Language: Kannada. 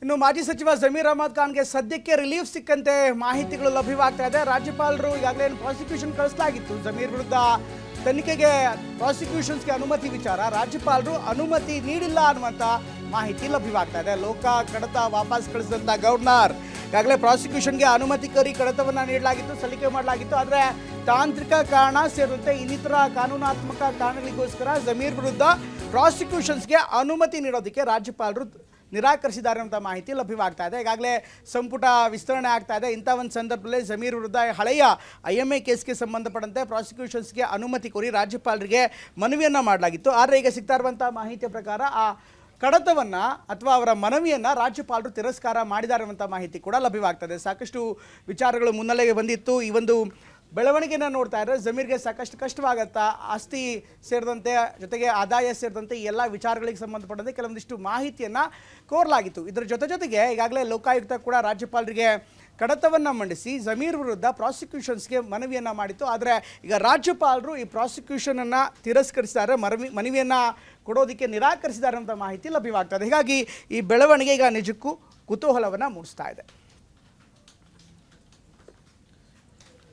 ಇನ್ನು ಮಾಜಿ ಸಚಿವ ಜಮೀರ್ ಅಹಮದ್ ಖಾನ್ಗೆ ಸದ್ಯಕ್ಕೆ ರಿಲೀಫ್ ಸಿಕ್ಕಂತೆ ಮಾಹಿತಿಗಳು ಲಭ್ಯವಾಗ್ತಾ ಇದೆ. ರಾಜ್ಯಪಾಲರು ಈಗಾಗಲೇ ಪ್ರಾಸಿಕ್ಯೂಷನ್ ಕಳಿಸಲಾಗಿತ್ತು. ಜಮೀರ್ ವಿರುದ್ಧ ತನಿಖೆಗೆ ಪ್ರಾಸಿಕ್ಯೂಷನ್ಸ್ಗೆ ಅನುಮತಿ ವಿಚಾರ ರಾಜ್ಯಪಾಲರು ಅನುಮತಿ ನೀಡಿಲ್ಲ ಅನ್ನುವಂಥ ಮಾಹಿತಿ ಲಭ್ಯವಾಗ್ತಾ ಇದೆ. ಲೋಕ ಕಡತ ವಾಪಸ್ ಕಳಿಸಿದಂಥ ಗವರ್ನರ್ ಈಗಾಗಲೇ ಪ್ರಾಸಿಕ್ಯೂಷನ್ಗೆ ಅನುಮತಿ ಕೋರಿ ಕಡತವನ್ನು ನೀಡಲಾಗಿತ್ತು, ಸಲ್ಲಿಕೆ ಮಾಡಲಾಗಿತ್ತು. ಆದರೆ ತಾಂತ್ರಿಕ ಕಾರಣ ಸೇರಿದಂತೆ ಇನ್ನಿತರ ಕಾನೂನಾತ್ಮಕ ಕಾರಣಗಳಿಗೋಸ್ಕರ ಜಮೀರ್ ವಿರುದ್ಧ ಪ್ರಾಸಿಕ್ಯೂಷನ್ಸ್ಗೆ ಅನುಮತಿ ನೀಡೋದಕ್ಕೆ ರಾಜ್ಯಪಾಲರು ನಿರಾಕರಿಸಿದ್ದಾರೆ ಅಂತ ಮಾಹಿತಿ ಲಭ್ಯವಾಗ್ತಾ ಇದೆ. ಈಗಾಗಲೇ ಸಂಪುಟ ವಿಸ್ತರಣೆ ಆಗ್ತಾ ಇದೆ. ಇಂಥ ಒಂದು ಸಂದರ್ಭದಲ್ಲಿ ಜಮೀರ್ ವಿರುದ್ಧ ಹಳೆಯ IMA ಕೇಸ್ಗೆ ಸಂಬಂಧಪಟ್ಟಂತೆ ಪ್ರಾಸಿಕ್ಯೂಷನ್ಸ್ಗೆ ಅನುಮತಿ ಕೋರಿ ರಾಜ್ಯಪಾಲರಿಗೆ ಮನವಿಯನ್ನು ಮಾಡಲಾಗಿತ್ತು. ಆದರೆ ಈಗ ಸಿಗ್ತಾ ಇರುವಂಥ ಮಾಹಿತಿಯ ಪ್ರಕಾರ ಆ ಕಡತವನ್ನು ಅಥವಾ ಅವರ ಮನವಿಯನ್ನು ರಾಜ್ಯಪಾಲರು ತಿರಸ್ಕಾರ ಮಾಡಿದ್ದಾರೆ ಅನ್ನುವಂಥ ಮಾಹಿತಿ ಕೂಡ ಲಭ್ಯವಾಗ್ತದೆ. ಸಾಕಷ್ಟು ವಿಚಾರಗಳು ಮುನ್ನೆಲೆಗೆ ಬಂದಿತ್ತು. ಈ ಒಂದು ಬೆಳವಣಿಗೆನ ನೋಡ್ತಾ ಇದ್ರೆ ಜಮೀರ್ಗೆ ಸಾಕಷ್ಟು ಕಷ್ಟವಾಗತ್ತಾ, ಆಸ್ತಿ ಸೇರಿದಂತೆ ಜೊತೆಗೆ ಆದಾಯ ಸೇರಿದಂತೆ ಈ ಎಲ್ಲ ವಿಚಾರಗಳಿಗೆ ಸಂಬಂಧಪಟ್ಟಂತೆ ಕೆಲವೊಂದಿಷ್ಟು ಮಾಹಿತಿಯನ್ನು ಕೋರಲಾಗಿತ್ತು. ಇದರ ಜೊತೆಗೆ ಈಗಾಗಲೇ ಲೋಕಾಯುಕ್ತ ಕೂಡ ರಾಜ್ಯಪಾಲರಿಗೆ ಕಡತವನ್ನು ಮಂಡಿಸಿ ಜಮೀರ್ ವಿರುದ್ಧ ಪ್ರಾಸಿಕ್ಯೂಷನ್ಸ್ಗೆ ಮನವಿಯನ್ನು ಮಾಡಿತ್ತು. ಆದರೆ ಈಗ ರಾಜ್ಯಪಾಲರು ಈ ಪ್ರಾಸಿಕ್ಯೂಷನನ್ನು ತಿರಸ್ಕರಿಸಿದ್ದಾರೆ, ಮನವಿಯನ್ನು ಕೊಡೋದಕ್ಕೆ ನಿರಾಕರಿಸಿದ್ದಾರೆ ಅಂತ ಮಾಹಿತಿ ಲಭ್ಯವಾಗ್ತದೆ. ಹೀಗಾಗಿ ಈ ಬೆಳವಣಿಗೆ ಈಗ ನಿಜಕ್ಕೂ ಕುತೂಹಲವನ್ನು ಮೂಡಿಸ್ತಾ ಇದೆ.